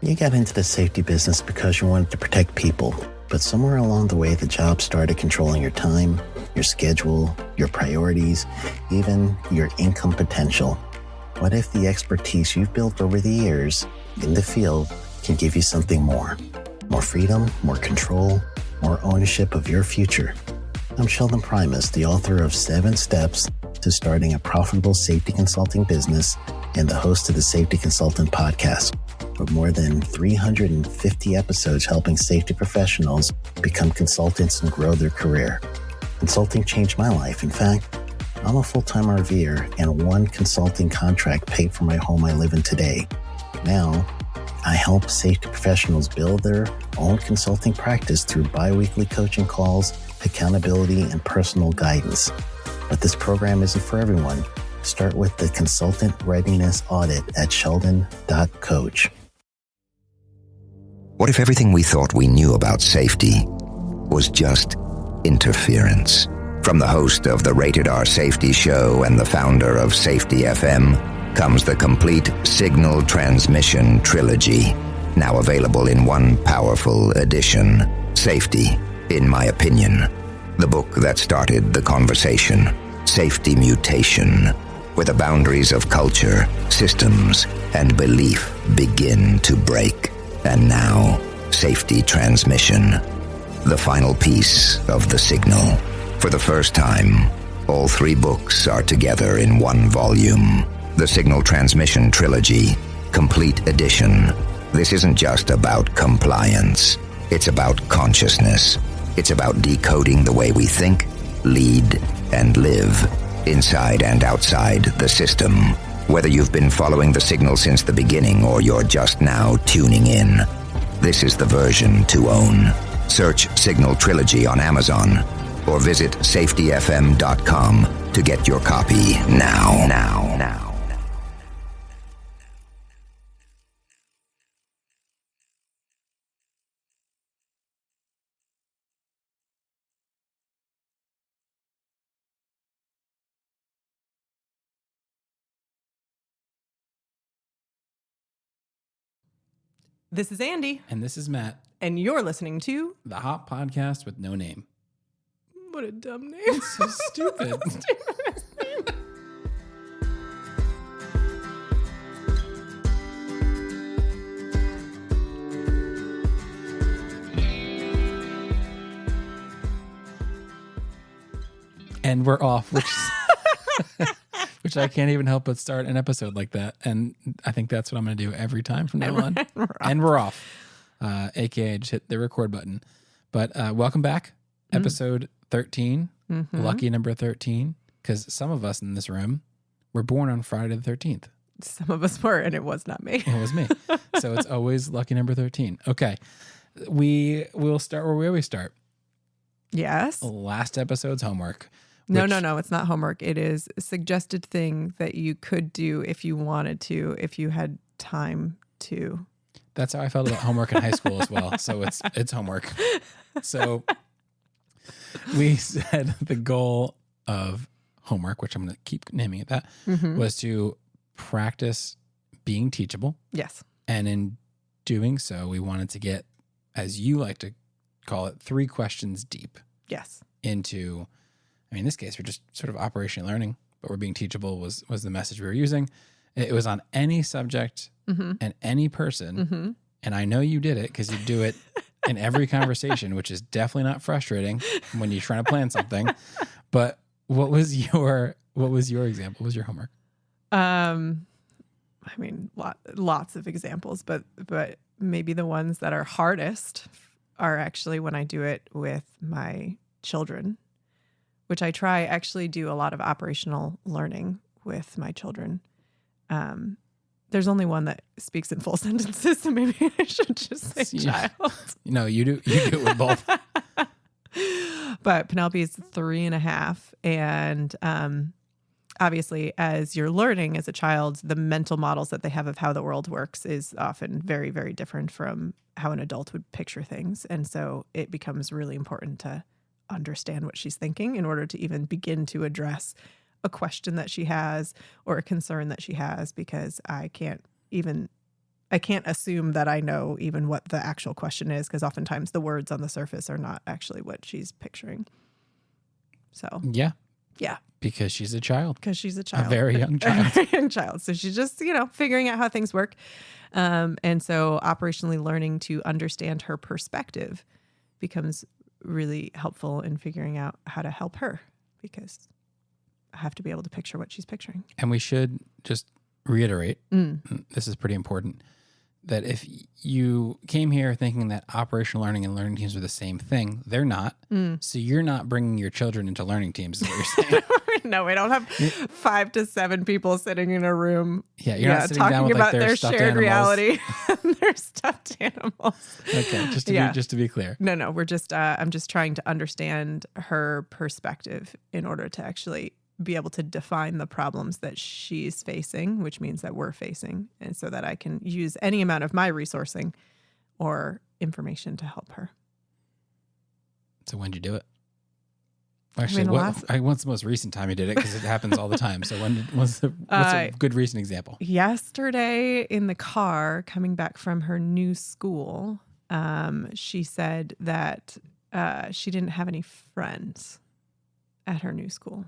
You got into the safety business because you wanted to protect people, but somewhere along the way, the job started controlling your time, your schedule, your priorities, even your income potential. What if the expertise you've built over the years in the field can give you something more? More freedom, more control, more ownership of your future. I'm Sheldon Primus, the author of 7 Steps to Starting a Profitable Safety Consulting Business and the host of the Safety Consultant Podcast, with more than 350 episodes helping safety professionals become consultants and grow their career. Consulting changed my life. In fact, I'm a full-time RVer, and one consulting contract paid for my home I live in today. Now, I help safety professionals build their own consulting practice through bi-weekly coaching calls, accountability, and personal guidance. But this program isn't for everyone. Start with the Consultant Readiness Audit at sheldon.coach. What if everything we thought we knew about safety was just interference? From the host of the Rated R Safety Show and the founder of Safety FM comes the complete Signal Transmission Trilogy, now available in one powerful edition. Safety, in my opinion, the book that started the conversation. Safety Mutation, where the boundaries of culture, systems, and belief begin to break. And now, Safety Transmission, the final piece of the signal. For the first time, all 3 books are together in one volume. The Signal Transmission Trilogy, Complete Edition. This isn't just about compliance. It's about consciousness. It's about decoding the way we think, lead, and live, inside and outside the system. Whether you've been following the signal since the beginning or you're just now tuning in, this is the version to own. Search Signal Trilogy on Amazon or visit safetyfm.com to get your copy now. This is Andy. And this is Matt. And you're listening to The Hot Podcast with no name. What a dumb name. It's so stupid. And we're off, which I can't even help but start an episode like that. And I think that's what I'm going to do every time from now on. And we're off. AKA just hit the record button. But welcome back. Episode 13. Mm-hmm. Lucky number 13. Because some of us in this room were born on Friday the 13th. Some of us were, and it was not me. It was me. So it's always lucky number 13. Okay. We will start where we always start. Yes. Last episode's homework. No, it's not homework. It is a suggested thing that you could do if you wanted to, if you had time to. That's how I felt about homework in high school as well. So it's homework. So we said the goal of homework, which I'm going to keep naming it that, was to practice being teachable. Yes. And in doing so, we wanted to get, as you like to call it, 3 questions deep. Yes. Into, I mean, in this case, we're just sort of operational learning, but we're being teachable was the message we were using. It was on any subject and any person. And I know you did it because you do it in every conversation, which is definitely not frustrating when you're trying to plan something. But what was your example? What was your homework? I mean, lots of examples, but maybe the ones that are hardest are actually when I do it with my children, which I actually do a lot of operational learning with my children. There's only one that speaks in full sentences, so maybe I should just say child. No, you do it with both. But Penelope is 3.5, and obviously, as you're learning as a child, the mental models that they have of how the world works is often very, very different from how an adult would picture things. And so it becomes really important to understand what she's thinking in order to even begin to address a question that she has or a concern that she has, because I can't even I can't assume that I know even what the actual question is, because oftentimes the words on the surface are not actually what she's picturing. So Yeah. yeah. Because she's a child. Because she's a child. A very young child. A very young child. So she's just, figuring out how things work. And so operationally learning to understand her perspective becomes really helpful in figuring out how to help her, because I have to be able to picture what she's picturing. And we should just reiterate, this is pretty important, that if you came here thinking that operational learning and learning teams are the same thing, they're not. So you're not bringing your children into learning teams, is what you're saying. No, we don't have 5 to 7 people sitting in a room. Yeah, you're not sitting down talking with about their their stuffed shared animals. reality and their stuffed animals. Okay, just to be clear. No, we're just I'm just trying to understand her perspective in order to actually be able to define the problems that she's facing, which means that we're facing, and so that I can use any amount of my resourcing or information to help her. So when'd you do it? Actually, what's the most recent time you did it? Because it happens all the time. So what's a good recent example? Yesterday in the car coming back from her new school, she said that she didn't have any friends at her new school.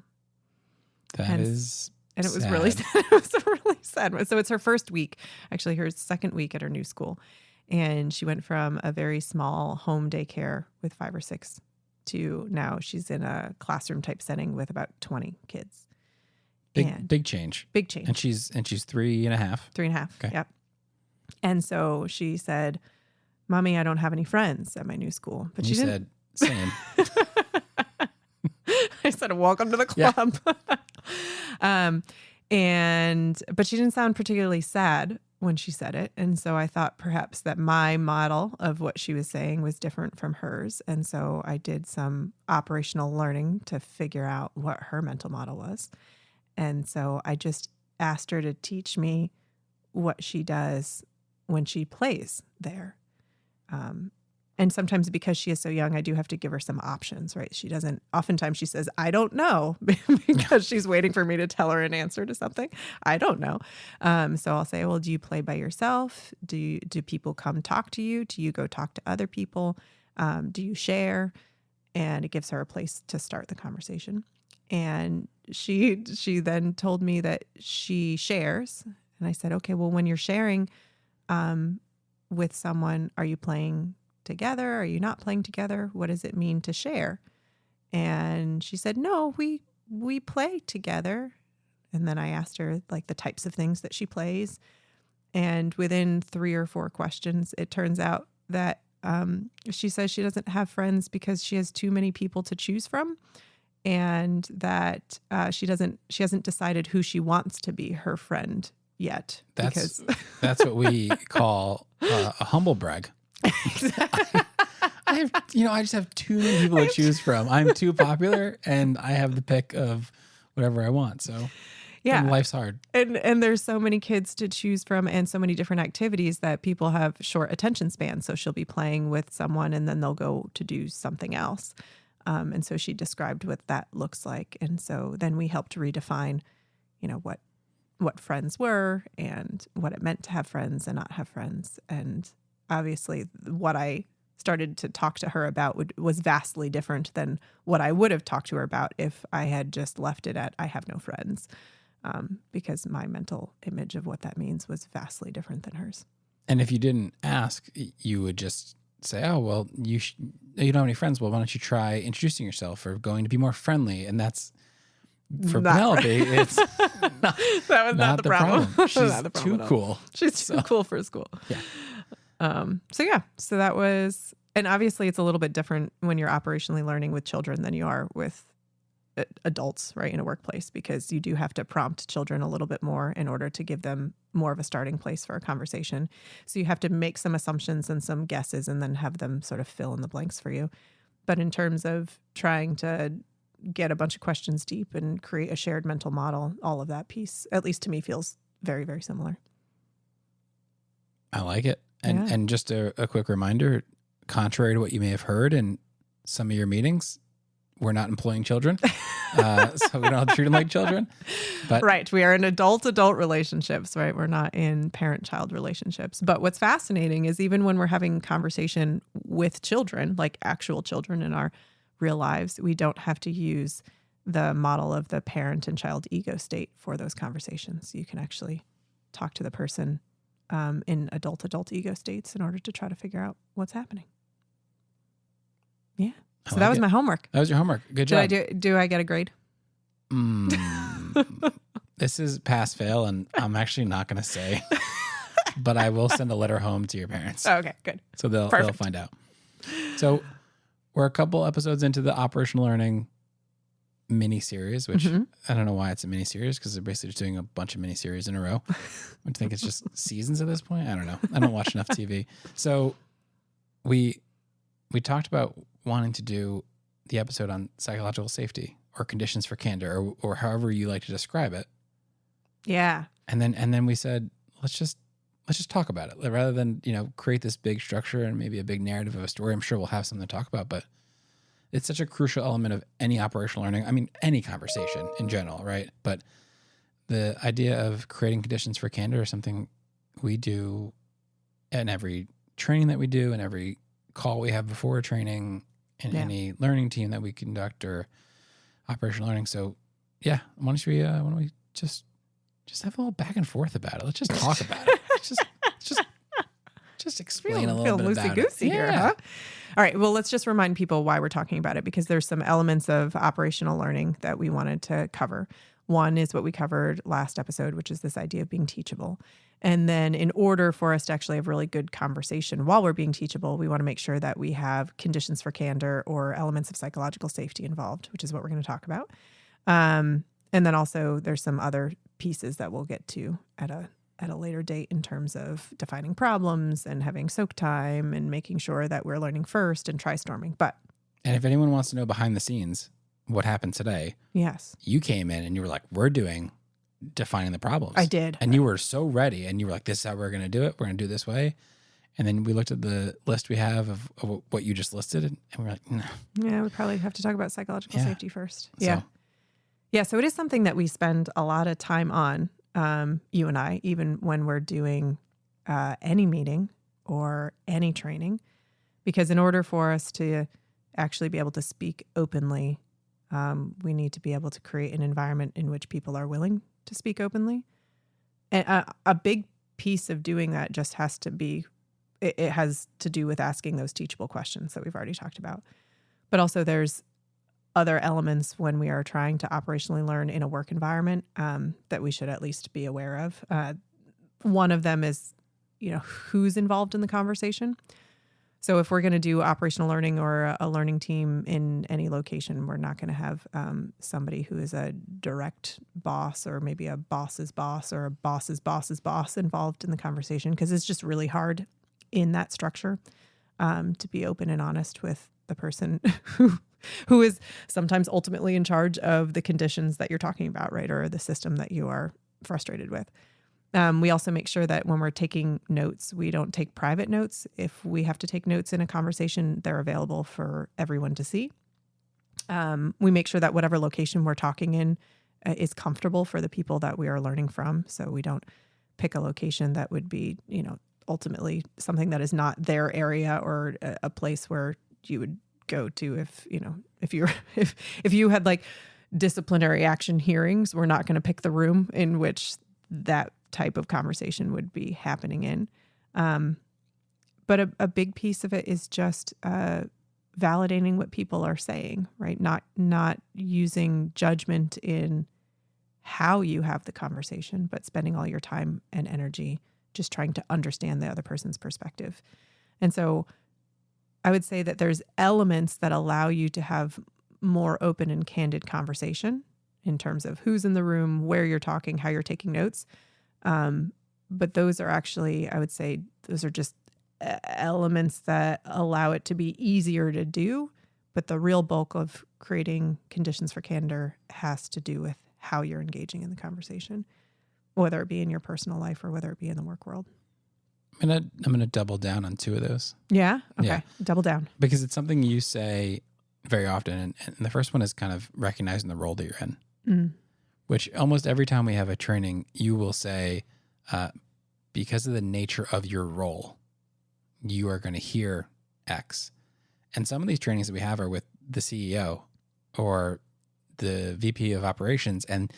And it was sad. Really sad. It was really sad. So it's her first week, actually her second week at her new school. And she went from a very small home daycare with 5 or 6 to now she's in a classroom type setting with about 20 kids. Big change. Big change. And she's 3.5. 3.5. Okay. Yep. And so she said, "Mommy, I don't have any friends at my new school." But and she said, "Same." I said, "Welcome to the club." Yeah. But she didn't sound particularly sad when she said it. And so I thought perhaps that my model of what she was saying was different from hers. And so I did some operational learning to figure out what her mental model was. And so I just asked her to teach me what she does when she plays there. And sometimes because she is so young, I do have to give her some options, right? Oftentimes she says, "I don't know," because she's waiting for me to tell her an answer to something. I don't know. So I'll say, "Well, do you play by yourself? Do people come talk to you? Do you go talk to other people? Do you share?" And it gives her a place to start the conversation. And she then told me that she shares. And I said, "Okay, well, when you're sharing with someone, are you playing together? Are you not playing together? What does it mean to share?" And she said, "No, we play together." And then I asked her like the types of things that she plays. And within 3 or 4 questions, it turns out that she says she doesn't have friends because she has too many people to choose from. And that she hasn't decided who she wants to be her friend yet. That's what we call a humble brag. I just have too many people to choose from. I'm too popular and I have the pick of whatever I want. So yeah, life's hard. And there's so many kids to choose from and so many different activities that people have short attention spans. So she'll be playing with someone and then they'll go to do something else. And so she described what that looks like. And so then we helped redefine, what friends were and what it meant to have friends and not have friends. And obviously what I started to talk to her about was vastly different than what I would have talked to her about if I had just left it at "I have no friends," because my mental image of what that means was vastly different than hers. And if you didn't ask, you would just say, "Oh, well, you don't have any friends. Well, why don't you try introducing yourself or going to be more friendly?" And that's, for Penelope, it's that was not the problem. She's too cool. She's too cool for school. Yeah. So that was, and obviously it's a little bit different when you're operationally learning with children than you are with adults, right, in a workplace, because you do have to prompt children a little bit more in order to give them more of a starting place for a conversation. So you have to make some assumptions and some guesses and then have them sort of fill in the blanks for you. But in terms of trying to get a bunch of questions deep and create a shared mental model, all of that piece, at least to me, feels very, very similar. I like it. And just a quick reminder, contrary to what you may have heard in some of your meetings, we're not employing children. So we don't treat them like children. But Right. We are in adult-adult relationships, right? We're not in parent-child relationships. But what's fascinating is even when we're having conversation with children, like actual children in our real lives, we don't have to use the model of the parent and child ego state for those conversations. You can actually talk to the person in adult ego states in order to try to figure out what's happening. Yeah. So that was my homework. That was your homework. Good job. Do I get a grade? This is pass fail, and I'm actually not going to say, but I will send a letter home to your parents. Oh, okay, good. So they'll find out. So we're a couple episodes into the operational learning mini series, which I don't know why it's a mini series, because they're basically just doing a bunch of mini series in a row. I think it's just seasons at this point. I don't know. I don't watch enough TV. So we talked about wanting to do the episode on psychological safety or conditions for candor, or however you like to describe it. Yeah. And then we said, let's just talk about it rather than, create this big structure and maybe a big narrative of a story. I'm sure we'll have something to talk about, but it's such a crucial element of any operational learning. I mean, any conversation in general, right? But the idea of creating conditions for candor is something we do in every training that we do, in every call we have before a training, in any learning team that we conduct or operational learning. So yeah, why don't we just have a little back and forth about it? Let's just talk about it. Just explain a little bit about it. Here, huh? All right. Well, let's just remind people why we're talking about it, because there's some elements of operational learning that we wanted to cover. One is what we covered last episode, which is this idea of being teachable. And then in order for us to actually have really good conversation while we're being teachable, we want to make sure that we have conditions for candor or elements of psychological safety involved, which is what we're going to talk about. And then also there's some other pieces that we'll get to at a later date in terms of defining problems and having soak time and making sure that we're learning first and try-storming. And if anyone wants to know behind the scenes what happened today, yes, you came in and you were like, we're doing defining the problems. I did. And you were so ready, and you were like, this is how we're going to do it. We're going to do it this way. And then we looked at the list we have of what you just listed, and we were like, no. Yeah, we probably have to talk about psychological safety first. Yeah. So. Yeah, so it is something that we spend a lot of time on, you and I, even when we're doing any meeting or any training, because in order for us to actually be able to speak openly, we need to be able to create an environment in which people are willing to speak openly. And a big piece of doing that just has to be, it has to do with asking those teachable questions that we've already talked about. But also there's other elements when we are trying to operationally learn in a work environment that we should at least be aware of. One of them is, who's involved in the conversation. So if we're going to do operational learning or a learning team in any location, we're not going to have somebody who is a direct boss or maybe a boss's boss or a boss's boss's boss involved in the conversation, because it's just really hard in that structure to be open and honest with the person who is sometimes ultimately in charge of the conditions that you're talking about, right? Or the system that you are frustrated with. We also make sure that when we're taking notes, we don't take private notes. If we have to take notes in a conversation, they're available for everyone to see. We make sure that whatever location we're talking in is comfortable for the people that we are learning from. So we don't pick a location that would be, ultimately something that is not their area or a place where you would go to if you had like disciplinary action hearings. We're not going to pick the room in which that type of conversation would be happening in. But a big piece of it is just validating what people are saying, right? Not using judgment in how you have the conversation, but spending all your time and energy just trying to understand the other person's perspective. And so I would say that there's elements that allow you to have more open and candid conversation in terms of who's in the room, where you're talking, how you're taking notes. But those are actually, I would say, those are just elements that allow it to be easier to do. But the real bulk of creating conditions for candor has to do with how you're engaging in the conversation, whether it be in your personal life or whether it be in the work world. I'm gonna double down on two of those. Yeah? Okay. Yeah. Double down. Because it's something you say very often. And the first one is kind of recognizing the role that you're in, which almost every time we have a training, you will say, because of the nature of your role, you are going to hear X. And some of these trainings that we have are with the CEO or the VP of operations, and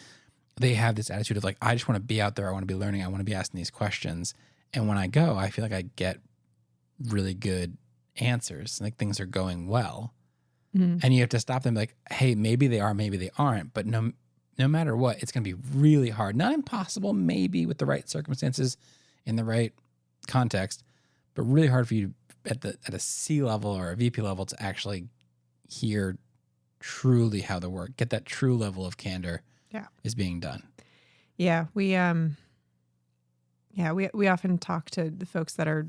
they have this attitude of like, I just want to be out there. I want to be learning. I want to be asking these questions. And when I go, I feel like I get really good answers. Like things are going well. And you have to stop them like, hey, maybe they are, maybe they aren't. But no matter what, it's going to be really hard. Not impossible, maybe with the right circumstances in the right context, but really hard for you at a C level or a VP level to actually hear truly how the work, get that true level of candor is being done. Yeah. We often talk to the folks that are,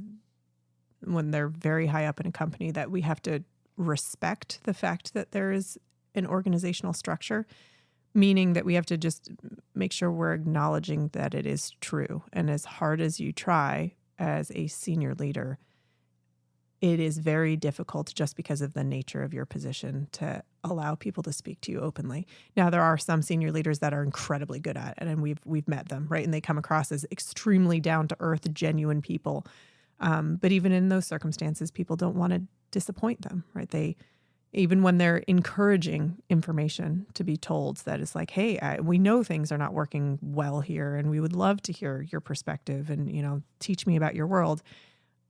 when they're very high up in a company, that we have to respect the fact that there is an organizational structure, meaning that we have to just make sure we're acknowledging that it is true. And as hard as you try as a senior leader, it is very difficult just because of the nature of your position to allow people to speak to you openly. Now, there are some senior leaders that are incredibly good at it, and we've met them, right? And they come across as extremely down-to-earth, genuine people. But even in those circumstances, people don't want to disappoint them, right? Even when they're encouraging information to be told that it's like, hey, we know things are not working well here, and we would love to hear your perspective and, teach me about your world.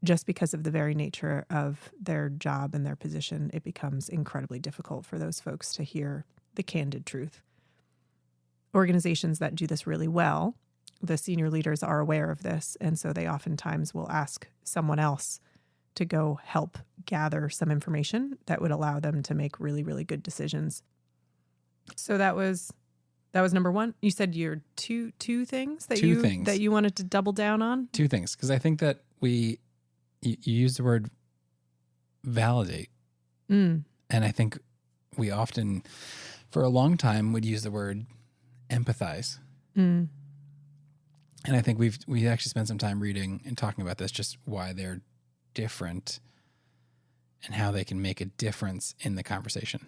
Just because of the very nature of their job and their position, it becomes incredibly difficult for those folks to hear the candid truth. Organizations that do this really well, the senior leaders are aware of this, and so they oftentimes will ask someone else to go help gather some information that would allow them to make really, really good decisions. So that was number one. You said your two things that you wanted to double down on? Two things, because I think that you use the word validate. And I think we often, for a long time, would use the word empathize. And I think we actually spent some time reading and talking about this, just why they're different and how they can make a difference in the conversation.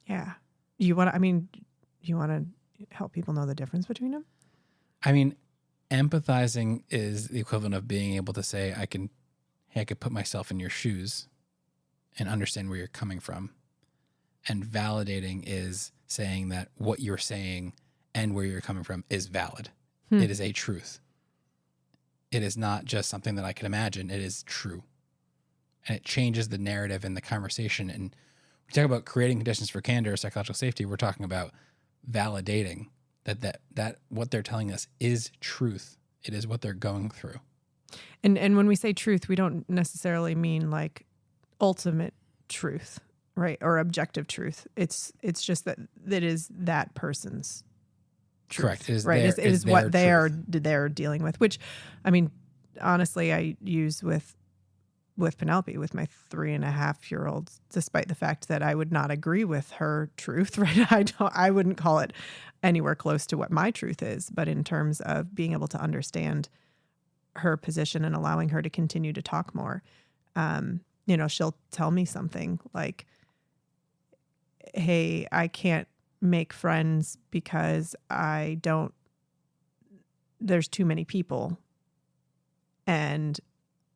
Yeah. You want to help people know the difference between them? I mean, empathizing is the equivalent of being able to say, I could put myself in your shoes and understand where you're coming from. And validating is saying that what you're saying and where you're coming from is valid. It is a truth. It is not just something that I can imagine. It is true. And it changes the narrative in the conversation. And we talk about creating conditions for candor, psychological safety. We're talking about validating that what they're telling us is truth. It is what they're going through. And when we say truth, we don't necessarily mean like ultimate truth, right? Or objective truth. It's just that it is that person's truth. Correct. It is right. It is what they're dealing with, which, I mean, honestly, I use with Penelope, with my 3.5-year-old, despite the fact that I would not agree with her truth, right? I wouldn't call it anywhere close to what my truth is, but in terms of being able to understand her position and allowing her to continue to talk more, she'll tell me something like, hey, I can't make friends because there's too many people. And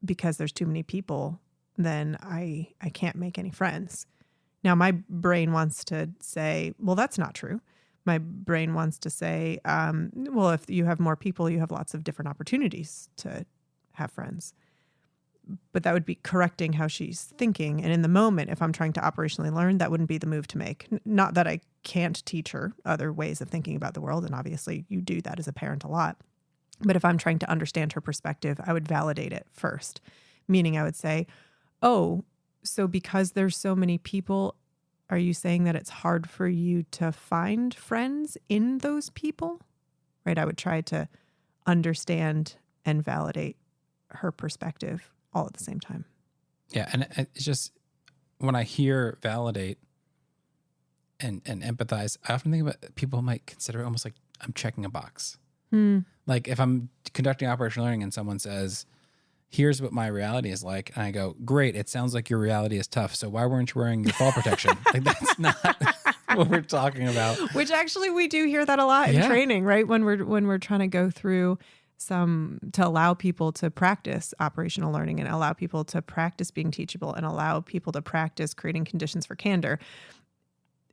because there's too many people, then I can't make any friends. Now, my brain wants to say, well, that's not true. My brain wants to say, well, if you have more people, you have lots of different opportunities to have friends. But that would be correcting how she's thinking. And in the moment, if I'm trying to operationally learn, that wouldn't be the move to make. Not that I can't teach her other ways of thinking about the world. And obviously you do that as a parent a lot. But if I'm trying to understand her perspective, I would validate it first. Meaning I would say, oh, so because there's so many people, are you saying that it's hard for you to find friends in those people? Right? I would try to understand and validate her perspective all at the same time. Yeah. And it's just, when I hear validate and empathize, I often think about people might consider it almost like I'm checking a box. Like if I'm conducting operational learning and someone says, here's what my reality is like. And I go, great. It sounds like your reality is tough. So why weren't you wearing your fall protection? Like, that's not what we're talking about. Which actually we do hear that a lot in training, right? When we're trying to go through to allow people to practice operational learning and allow people to practice being teachable and allow people to practice creating conditions for candor,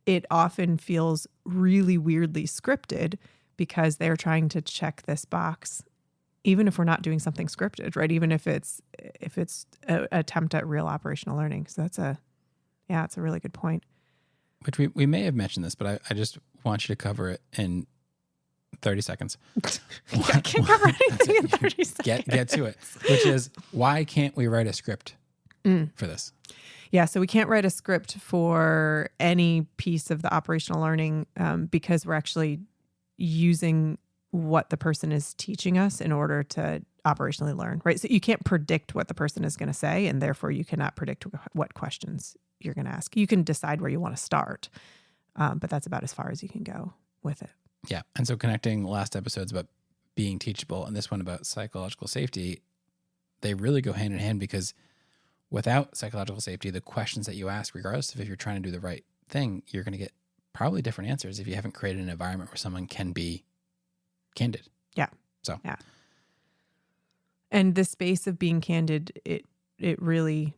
it often feels really weirdly scripted because they're trying to check this box, even if we're not doing something scripted, right? Even if it's an attempt at real operational learning. So that's a really good point. Which we may have mentioned this, but I just want you to cover it in 30 seconds. I can't cover anything in 30 seconds. Get to it, which is, why can't we write a script for this? Yeah, so we can't write a script for any piece of the operational learning because we're actually using what the person is teaching us in order to operationally learn, right? So you can't predict what the person is going to say, and therefore you cannot predict what questions you're going to ask. You can decide where you want to start, but that's about as far as you can go with it. Yeah, and so connecting last episodes about being teachable and this one about psychological safety, they really go hand in hand, because without psychological safety, the questions that you ask, regardless of if you're trying to do the right thing, you're going to get probably different answers if you haven't created an environment where someone can be candid. Yeah. So. Yeah. And the space of being candid, it really,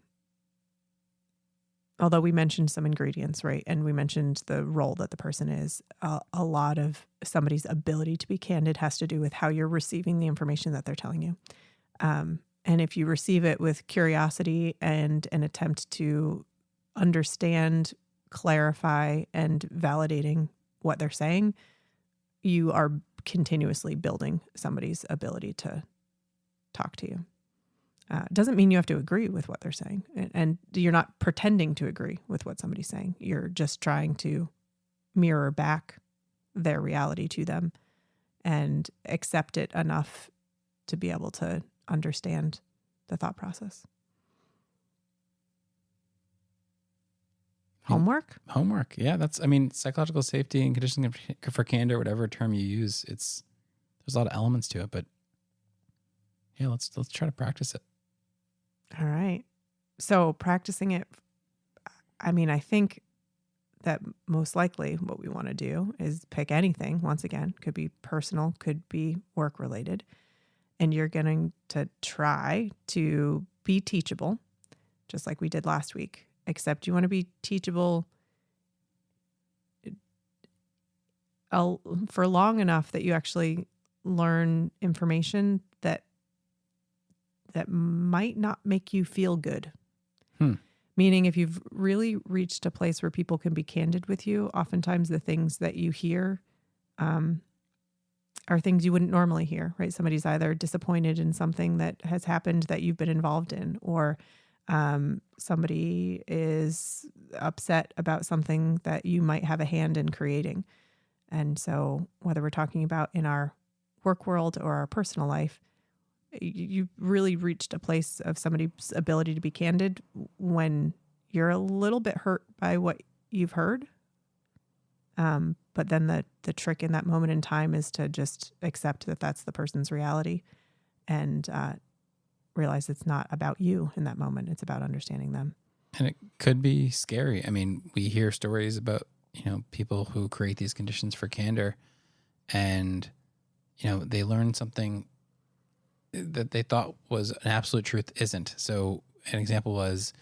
although we mentioned some ingredients, right? And we mentioned the role that the person is, a lot of somebody's ability to be candid has to do with how you're receiving the information that they're telling you. And if you receive it with curiosity and an attempt to understand, clarify, and validating what they're saying, you are continuously building somebody's ability to talk to you. Doesn't mean you have to agree with what they're saying. And you're not pretending to agree with what somebody's saying. You're just trying to mirror back their reality to them and accept it enough to be able to understand the thought process. Homework? Yeah, that's, psychological safety and conditioning for candor, whatever term you use, there's a lot of elements to it, but yeah, let's try to practice it. All right. So practicing it, I think that most likely what we want to do is pick anything. Once again, could be personal, could be work related. And you're going to try to be teachable, just like we did last week, except you want to be teachable for long enough that you actually learn information that might not make you feel good. Meaning, if you've really reached a place where people can be candid with you, oftentimes the things that you hear are things you wouldn't normally hear, right? Somebody's either disappointed in something that has happened that you've been involved in, or somebody is upset about something that you might have a hand in creating. And so whether we're talking about in our work world or our personal life, you really reached a place of somebody's ability to be candid when you're a little bit hurt by what you've heard. But then the trick in that moment in time is to just accept that that's the person's reality and realize it's not about you in that moment. It's about understanding them. And it could be scary. We hear stories about, people who create these conditions for candor and, they learn something that they thought was an absolute truth isn't. So an example was,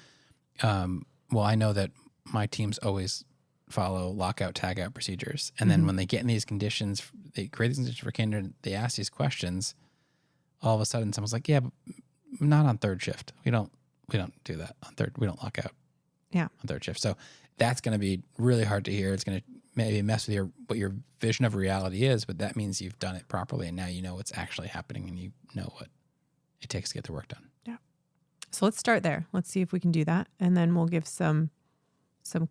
I know that my teams always follow lockout, tagout procedures. And then when they get in these conditions, they create these conditions for candor, they ask these questions, all of a sudden someone's like, yeah, but not on third shift. We don't do that on third. We don't lock out on third shift. So that's going to be really hard to hear. It's going to maybe mess with what your vision of reality is, but that means you've done it properly. And now you know what's actually happening and you know what it takes to get the work done. Yeah. So let's start there. Let's see if we can do that. And then we'll give some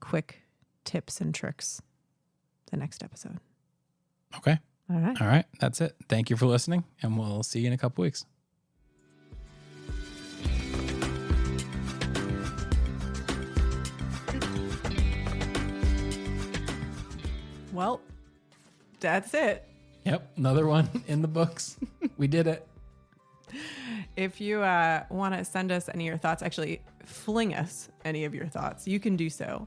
quick tips and tricks the next episode. Okay. All right. All right. That's it. Thank you for listening, and we'll see you in a couple weeks. Well, that's it. Yep. Another one in the books. We did it. If you want to send us any of your thoughts, actually fling us any of your thoughts, you can do so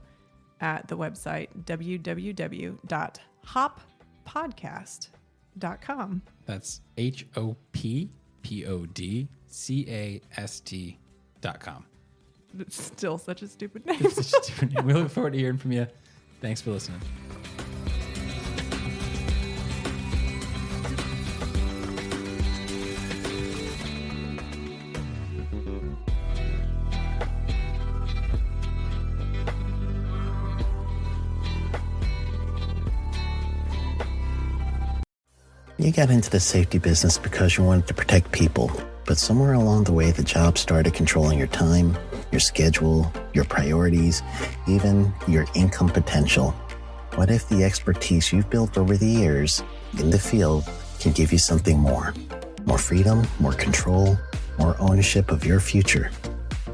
at the website www.hoppodcast.com. That's HOPPODCAST.com. It's still such a stupid name. It's such a stupid name. We look forward to hearing from you. Thanks for listening. You got into the safety business because you wanted to protect people, but somewhere along the way, the job started controlling your time, your schedule, your priorities, even your income potential. What if the expertise you've built over the years in the field can give you something more? More freedom, more control, more ownership of your future.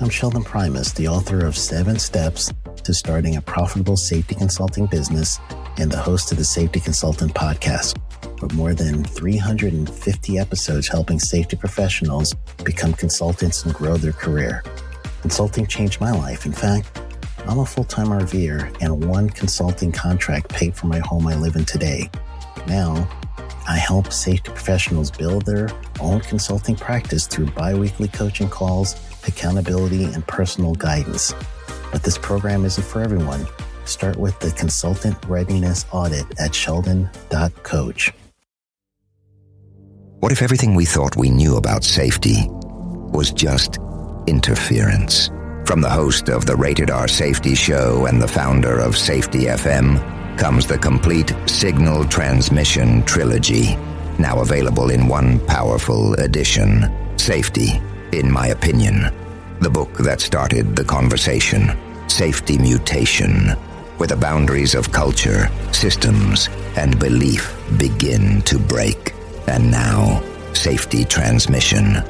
I'm Sheldon Primus, the author of 7 Steps to Starting a Profitable Safety Consulting Business and the host of the Safety Consultant Podcast, with more than 350 episodes helping safety professionals become consultants and grow their career. Consulting changed my life. In fact, I'm a full-time RVer, and one consulting contract paid for my home I live in today. Now, I help safety professionals build their own consulting practice through bi-weekly coaching calls, accountability, and personal guidance. But this program isn't for everyone. Start with the Consultant Readiness Audit at sheldon.coach. What if everything we thought we knew about safety was just interference? From the host of the Rated R Safety Show and the founder of Safety FM comes the complete signal transmission trilogy, now available in one powerful edition. Safety, in my opinion, the book that started the conversation. Safety Mutation, where the boundaries of culture, systems, and belief begin to break. And now, Safety Transmission,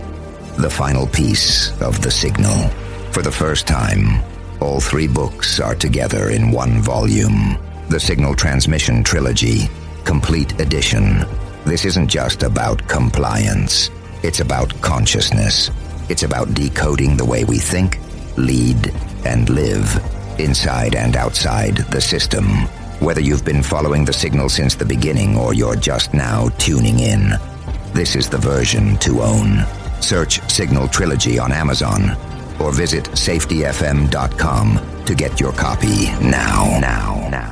the final piece of the signal. For the first time, all 3 books are together in one volume. The Signal Transmission Trilogy, Complete Edition. This isn't just about compliance. It's about consciousness. It's about decoding the way we think, lead, and live, inside and outside the system. Whether you've been following the signal since the beginning or you're just now tuning in, this is the version to own. Search Signal Trilogy on Amazon or visit safetyfm.com to get your copy now.